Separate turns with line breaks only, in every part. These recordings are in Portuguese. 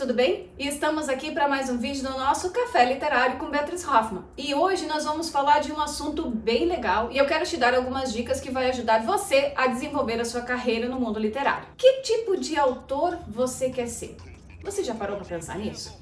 tudo bem? E estamos aqui para mais um vídeo do nosso Café Literário com Beatriz Hoffmann. E hoje nós vamos falar de um assunto bem legal e eu quero te dar algumas dicas que vai ajudar você a desenvolver a sua carreira no mundo literário. Que tipo de autor você quer ser? Você já parou para pensar nisso?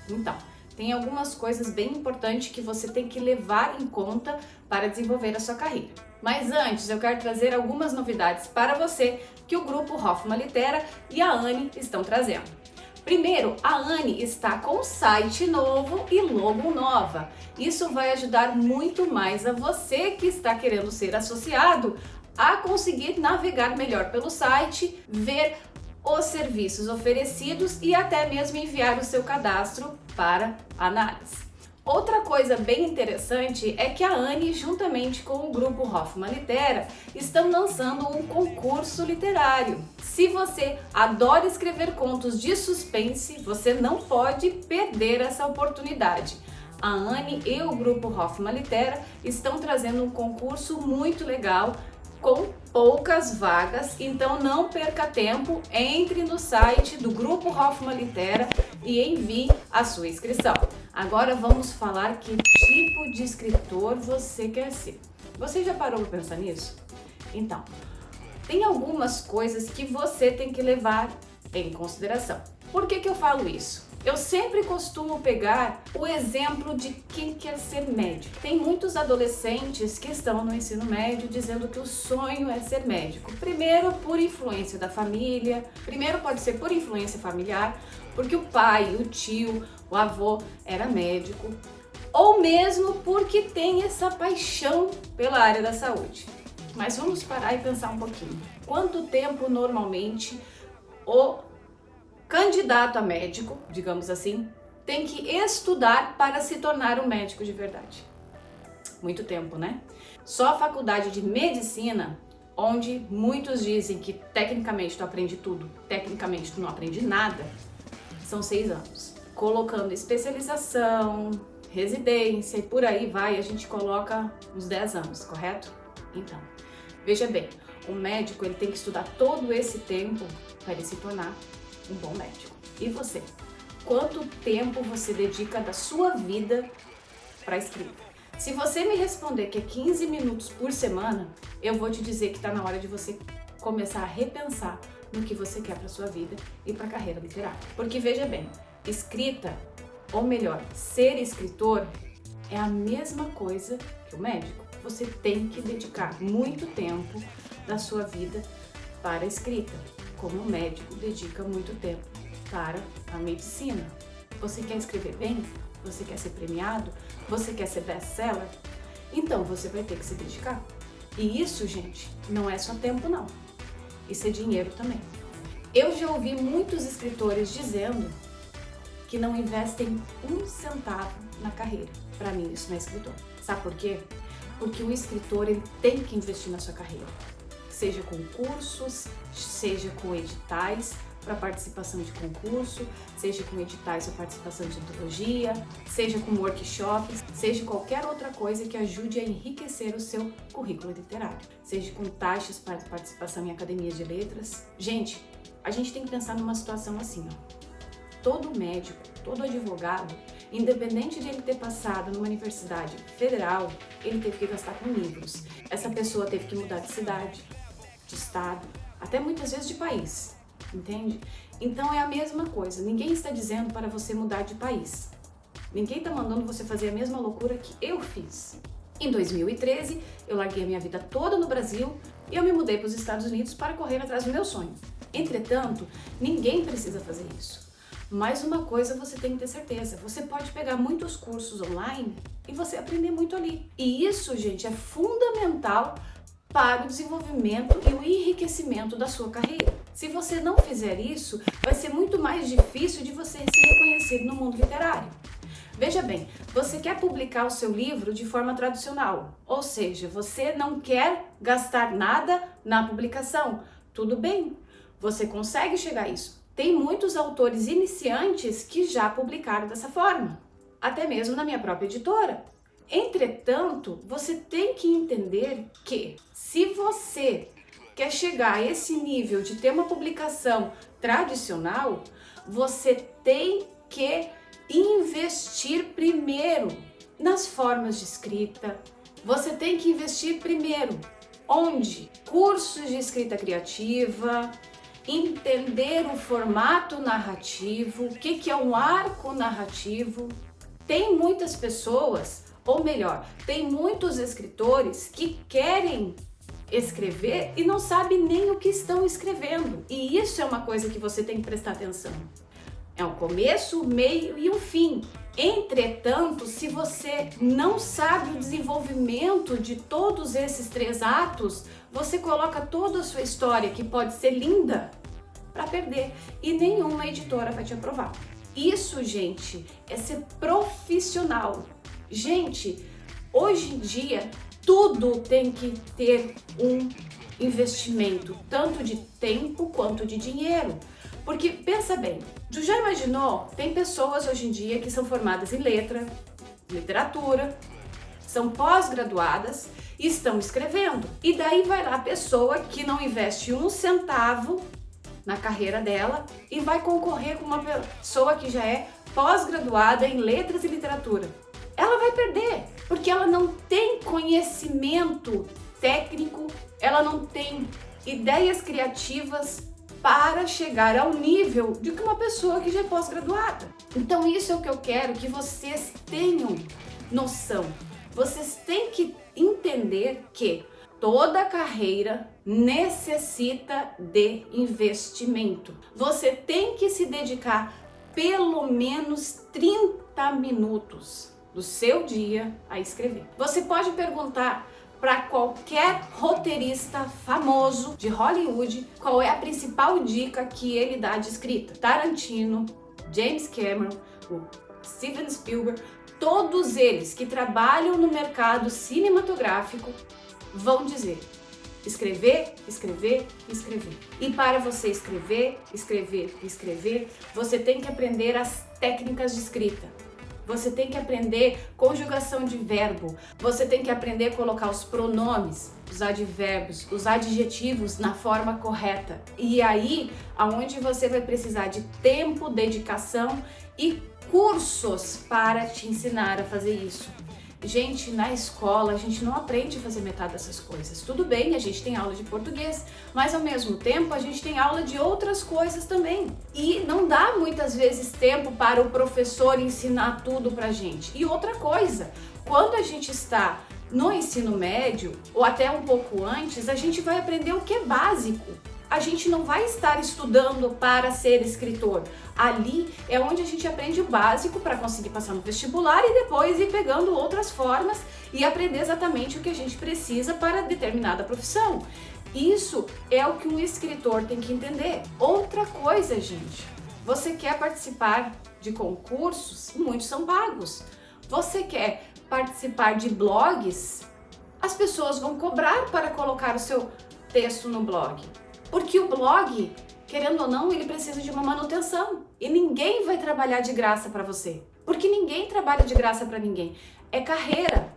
Então, tem algumas coisas bem importantes que você tem que levar em conta para desenvolver a sua carreira. Mas antes, eu quero trazer algumas novidades para você que o grupo Hoffmann Litera e a Anne estão trazendo. Primeiro, a Anne está com um site novo e logo nova. Isso vai ajudar muito mais a você que está querendo ser associado a conseguir navegar melhor pelo site, ver os serviços oferecidos e até mesmo enviar o seu cadastro para análise. Outra coisa bem interessante é que a Anne, juntamente com o grupo Hoffmann Litera, estão lançando um concurso literário. Se você adora escrever contos de suspense, você não pode perder essa oportunidade. A Anne e o grupo Hoffmann Litera estão trazendo um concurso muito legal, com poucas vagas, então não perca tempo, entre no site do grupo Hoffmann Litera e envie a sua inscrição. Agora vamos falar que tipo de escritor você quer ser. Você já parou para pensar nisso? Então, tem algumas coisas que você tem que levar em consideração. Por que eu falo isso? Eu sempre costumo pegar o exemplo de quem quer ser médico. Tem muitos adolescentes que estão no ensino médio dizendo que o sonho é ser médico. Primeiro, por influência da família. Primeiro pode ser por influência familiar, porque o pai, o tio, o avô era médico. Ou mesmo porque tem essa paixão pela área da saúde. Mas vamos parar e pensar um pouquinho. Quanto tempo normalmente o candidato a médico, digamos assim, tem que estudar para se tornar um médico de verdade? Muito tempo, né? Só a faculdade de medicina, onde muitos dizem que tecnicamente tu aprende tudo, tecnicamente tu não aprende nada, são 6 anos. Colocando especialização, residência e por aí vai, a gente coloca uns 10 anos, correto? Então, veja bem, o médico ele tem que estudar todo esse tempo para ele se tornar um bom médico. E você? Quanto tempo você dedica da sua vida para a escrita? Se você me responder que é 15 minutos por semana, eu vou te dizer que está na hora de você começar a repensar no que você quer para sua vida e para a carreira literária. Porque veja bem, escrita, ou melhor, ser escritor é a mesma coisa que o médico. Você tem que dedicar muito tempo da sua vida para a escrita, como o médico dedica muito tempo para a medicina. Você quer escrever bem? Você quer ser premiado? Você quer ser best-seller? Então você vai ter que se dedicar. E isso, gente, não é só tempo não. Isso é dinheiro também. Eu já ouvi muitos escritores dizendo que não investem um centavo na carreira. Para mim, isso não é escritor. Sabe por quê? Porque o escritor ele tem que investir na sua carreira. Seja com cursos, seja com editais para participação de concurso, seja com editais para participação de antologia, seja com workshops, seja qualquer outra coisa que ajude a enriquecer o seu currículo literário, seja com taxas para participação em academias de letras. Gente, a gente tem que pensar numa situação assim, ó. Todo médico, todo advogado, independente de ele ter passado numa universidade federal, ele teve que gastar com livros. Essa pessoa teve que mudar de cidade, de estado, até muitas vezes de país, entende? Então é a mesma coisa, ninguém está dizendo para você mudar de país. Ninguém está mandando você fazer a mesma loucura que eu fiz. Em 2013, eu larguei a minha vida toda no Brasil e eu me mudei para os Estados Unidos para correr atrás do meu sonho. Entretanto, ninguém precisa fazer isso. Mas uma coisa você tem que ter certeza, você pode pegar muitos cursos online e você aprender muito ali. E isso, gente, é fundamental para o desenvolvimento e o enriquecimento da sua carreira. Se você não fizer isso, vai ser muito mais difícil de você se reconhecer no mundo literário. Veja bem, você quer publicar o seu livro de forma tradicional, ou seja, você não quer gastar nada na publicação. Tudo bem, você consegue chegar a isso. Tem muitos autores iniciantes que já publicaram dessa forma, até mesmo na minha própria editora. Entretanto, você tem que entender que se você quer chegar a esse nível de ter uma publicação tradicional, você tem que investir primeiro nas formas de escrita. Você tem que investir primeiro onde? Cursos de escrita criativa, entender o formato narrativo, o que é um arco narrativo. Tem muitas pessoas, ou melhor, tem muitos escritores que querem escrever e não sabem nem o que estão escrevendo. E isso é uma coisa que você tem que prestar atenção. É um começo, meio e um fim. Entretanto, se você não sabe o desenvolvimento de todos esses 3 atos, você coloca toda a sua história, que pode ser linda, para perder. E nenhuma editora vai te aprovar. Isso, gente, é ser profissional. Gente, hoje em dia, tudo tem que ter um investimento, tanto de tempo quanto de dinheiro. Porque, pensa bem, tu já imaginou? Tem pessoas hoje em dia que são formadas em literatura, são pós-graduadas e estão escrevendo. E daí vai lá a pessoa que não investe 1 centavo na carreira dela e vai concorrer com uma pessoa que já é pós-graduada em letras e literatura. Ela vai perder, porque ela não tem conhecimento técnico, ela não tem ideias criativas para chegar ao nível de uma pessoa que já é pós-graduada. Então isso é o que eu quero que vocês tenham noção. Vocês têm que entender que toda carreira necessita de investimento. Você tem que se dedicar pelo menos 30 minutos do seu dia a escrever. Você pode perguntar para qualquer roteirista famoso de Hollywood qual é a principal dica que ele dá de escrita. Tarantino, James Cameron, o Steven Spielberg, todos eles que trabalham no mercado cinematográfico vão dizer: escrever, escrever, escrever. E para você escrever, escrever, escrever, você tem que aprender as técnicas de escrita. Você tem que aprender conjugação de verbo, você tem que aprender a colocar os pronomes, os advérbios, os adjetivos na forma correta. E aí, aonde você vai precisar de tempo, dedicação e cursos para te ensinar a fazer isso. Gente, na escola a gente não aprende a fazer metade dessas coisas. Tudo bem, a gente tem aula de português, mas ao mesmo tempo a gente tem aula de outras coisas também. E não dá muitas vezes tempo para o professor ensinar tudo pra gente. E outra coisa, quando a gente está no ensino médio ou até um pouco antes, a gente vai aprender o que é básico. A gente não vai estar estudando para ser escritor. Ali é onde a gente aprende o básico para conseguir passar no vestibular e depois ir pegando outras formas e aprender exatamente o que a gente precisa para determinada profissão. Isso é o que um escritor tem que entender. Outra coisa, gente, você quer participar de concursos? Muitos são pagos. Você quer participar de blogs? As pessoas vão cobrar para colocar o seu texto no blog. Porque o blog, querendo ou não, ele precisa de uma manutenção. E ninguém vai trabalhar de graça para você. Porque ninguém trabalha de graça para ninguém. É carreira.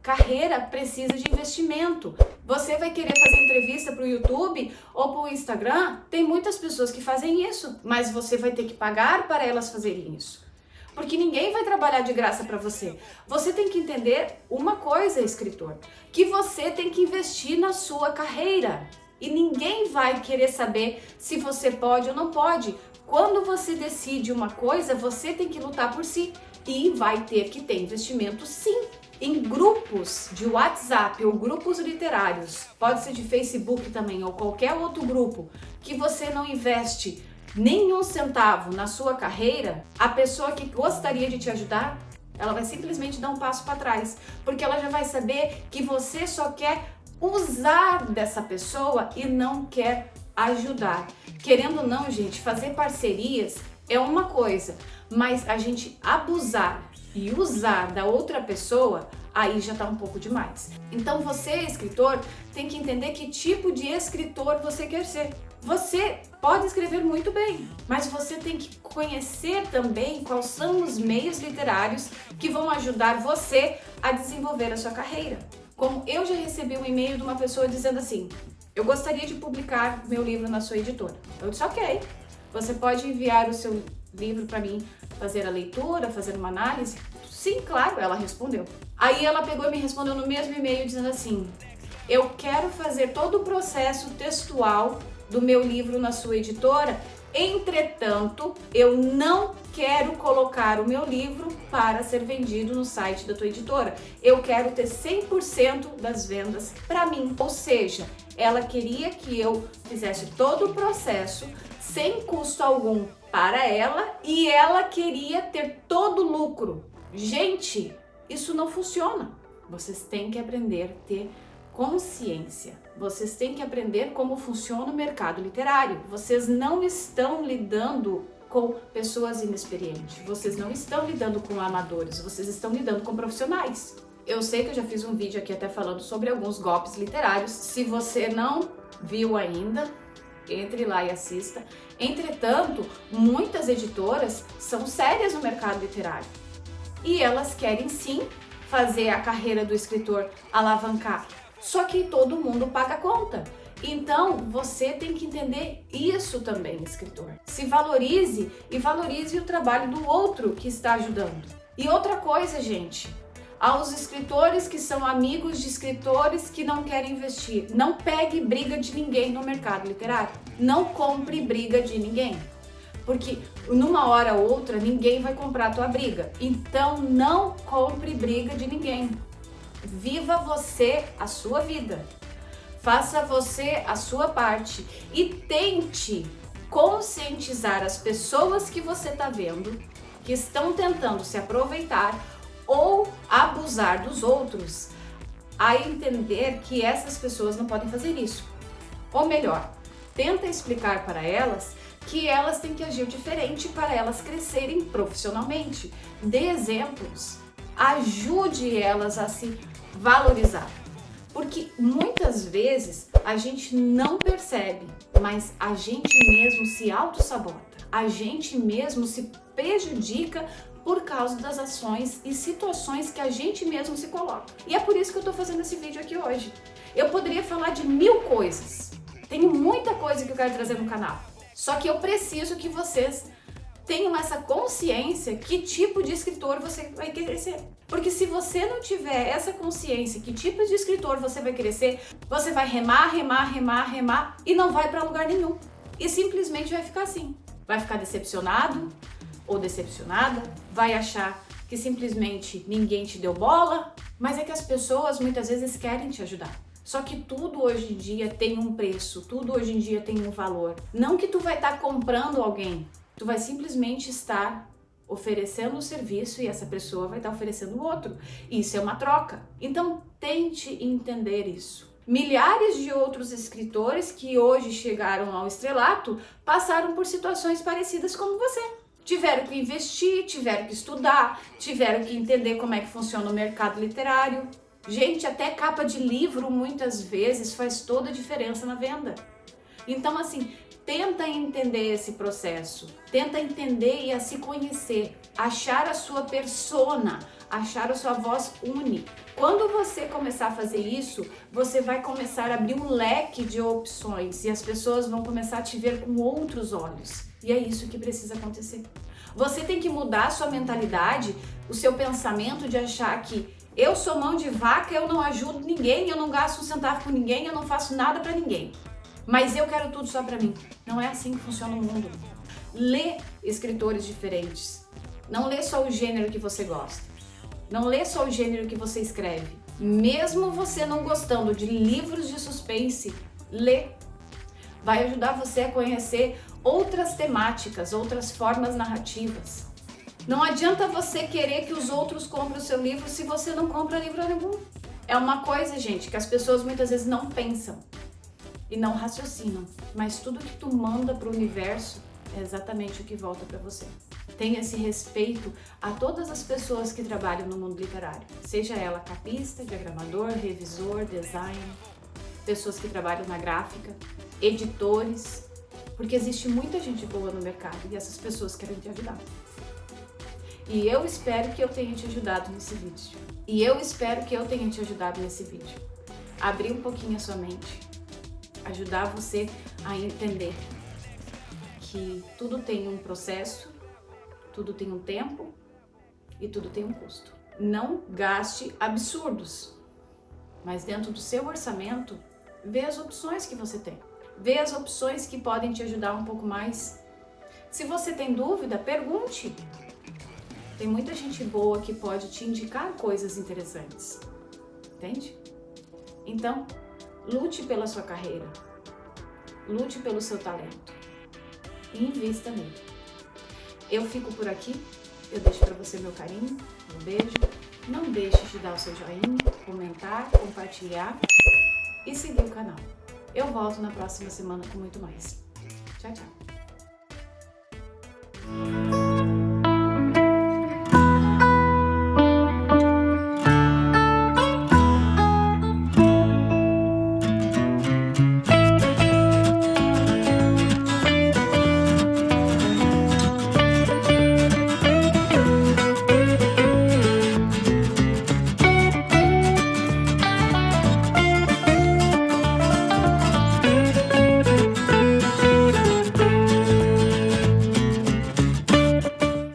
Carreira precisa de investimento. Você vai querer fazer entrevista para o YouTube ou para o Instagram? Tem muitas pessoas que fazem isso. Mas você vai ter que pagar para elas fazerem isso. Porque ninguém vai trabalhar de graça para você. Você tem que entender uma coisa, escritor. Que você tem que investir na sua carreira. E ninguém vai querer saber se você pode ou não pode. Quando você decide uma coisa, você tem que lutar por si. E vai ter que ter investimento sim. Em grupos de WhatsApp ou grupos literários, pode ser de Facebook também ou qualquer outro grupo, que você não investe nenhum centavo na sua carreira, a pessoa que gostaria de te ajudar, ela vai simplesmente dar um passo para trás. Porque ela já vai saber que você só quer usar dessa pessoa e não quer ajudar. Querendo ou não, gente, fazer parcerias é uma coisa, mas a gente abusar e usar da outra pessoa, aí já tá um pouco demais. Então você, escritor, tem que entender que tipo de escritor você quer ser. Você pode escrever muito bem, mas você tem que conhecer também quais são os meios literários que vão ajudar você a desenvolver a sua carreira. Como eu já recebi um e-mail de uma pessoa dizendo assim: eu gostaria de publicar meu livro na sua editora. Eu disse, ok, você pode enviar o seu livro para mim, fazer a leitura, fazer uma análise? Sim, claro, ela respondeu. Aí ela pegou e me respondeu no mesmo e-mail dizendo assim, eu quero fazer todo o processo textual do meu livro na sua editora, entretanto, eu não quero colocar o meu livro para ser vendido no site da tua editora. Eu quero ter 100% das vendas para mim. Ou seja, ela queria que eu fizesse todo o processo sem custo algum para ela e ela queria ter todo o lucro. Gente, isso não funciona. Vocês têm que aprender a ter consciência. Vocês têm que aprender como funciona o mercado literário. Vocês não estão lidando com pessoas inexperientes. Vocês não estão lidando com amadores. Vocês estão lidando com profissionais. Eu sei que eu já fiz um vídeo aqui até falando sobre alguns golpes literários. Se você não viu ainda, entre lá e assista. Entretanto, muitas editoras são sérias no mercado literário. E elas querem sim fazer a carreira do escritor alavancar. Só que todo mundo paga a conta. Então, você tem que entender isso também, escritor. Se valorize e valorize o trabalho do outro que está ajudando. E outra coisa, gente, aos escritores que são amigos de escritores que não querem investir, não pegue briga de ninguém no mercado literário. Não compre briga de ninguém. Porque numa hora ou outra ninguém vai comprar a tua briga. Então, não compre briga de ninguém. Viva você a sua vida, faça você a sua parte e tente conscientizar as pessoas que você está vendo, que estão tentando se aproveitar ou abusar dos outros, a entender que essas pessoas não podem fazer isso. Ou melhor, tenta explicar para elas que elas têm que agir diferente para elas crescerem profissionalmente. Dê exemplos. Ajude elas a se valorizar, porque muitas vezes a gente não percebe, mas a gente mesmo se auto-sabota, a gente mesmo se prejudica por causa das ações e situações que a gente mesmo se coloca. E é por isso que eu tô fazendo esse vídeo aqui hoje. Eu poderia falar de 1000 coisas, tenho muita coisa que eu quero trazer no canal, só que eu preciso que vocês tenham essa consciência que tipo de escritor você vai querer ser. Porque se você não tiver essa consciência que tipo de escritor você vai querer ser, você vai remar e não vai para lugar nenhum. E simplesmente vai ficar assim. Vai ficar decepcionado ou decepcionada, vai achar que simplesmente ninguém te deu bola, mas é que as pessoas muitas vezes querem te ajudar. Só que tudo hoje em dia tem um preço, tudo hoje em dia tem um valor. Não que tu vai estar comprando alguém, tu vai simplesmente estar oferecendo o serviço e essa pessoa vai estar oferecendo o outro. Isso é uma troca. Então, tente entender isso. Milhares de outros escritores que hoje chegaram ao estrelato passaram por situações parecidas como você. Tiveram que investir, tiveram que estudar, tiveram que entender como é que funciona o mercado literário. Gente, até capa de livro muitas vezes faz toda a diferença na venda. Então, assim, tenta entender esse processo, tenta entender e a se conhecer, achar a sua persona, achar a sua voz única. Quando você começar a fazer isso, você vai começar a abrir um leque de opções e as pessoas vão começar a te ver com outros olhos. E é isso que precisa acontecer. Você tem que mudar a sua mentalidade, o seu pensamento de achar que eu sou mão de vaca, eu não ajudo ninguém, eu não gasto um centavo com ninguém, eu não faço nada para ninguém. Mas eu quero tudo só pra mim. Não é assim que funciona o mundo. Lê escritores diferentes. Não lê só o gênero que você gosta. Não lê só o gênero que você escreve. Mesmo você não gostando de livros de suspense, lê. Vai ajudar você a conhecer outras temáticas, outras formas narrativas. Não adianta você querer que os outros comprem o seu livro se você não compra livro nenhum. É uma coisa, gente, que as pessoas muitas vezes não pensam e não raciocinam, mas tudo que tu manda para o universo é exatamente o que volta para você. Tenha esse respeito a todas as pessoas que trabalham no mundo literário, seja ela capista, diagramador, revisor, design, pessoas que trabalham na gráfica, editores, porque existe muita gente boa no mercado e essas pessoas querem te ajudar. E eu espero que eu tenha te ajudado nesse vídeo. Abrir um pouquinho a sua mente. ajudar você a entender que tudo tem um processo, tudo tem um tempo e tudo tem um custo. Não gaste absurdos, mas dentro do seu orçamento, vê as opções que você tem. Vê as opções que podem te ajudar um pouco mais. Se você tem dúvida, pergunte. Tem muita gente boa que pode te indicar coisas interessantes, entende? Então, lute pela sua carreira, lute pelo seu talento e invista nele. Eu fico por aqui, eu deixo para você meu carinho, um beijo. Não deixe de dar o seu joinha, comentar, compartilhar e seguir o canal. Eu volto na próxima semana com muito mais. Tchau, tchau!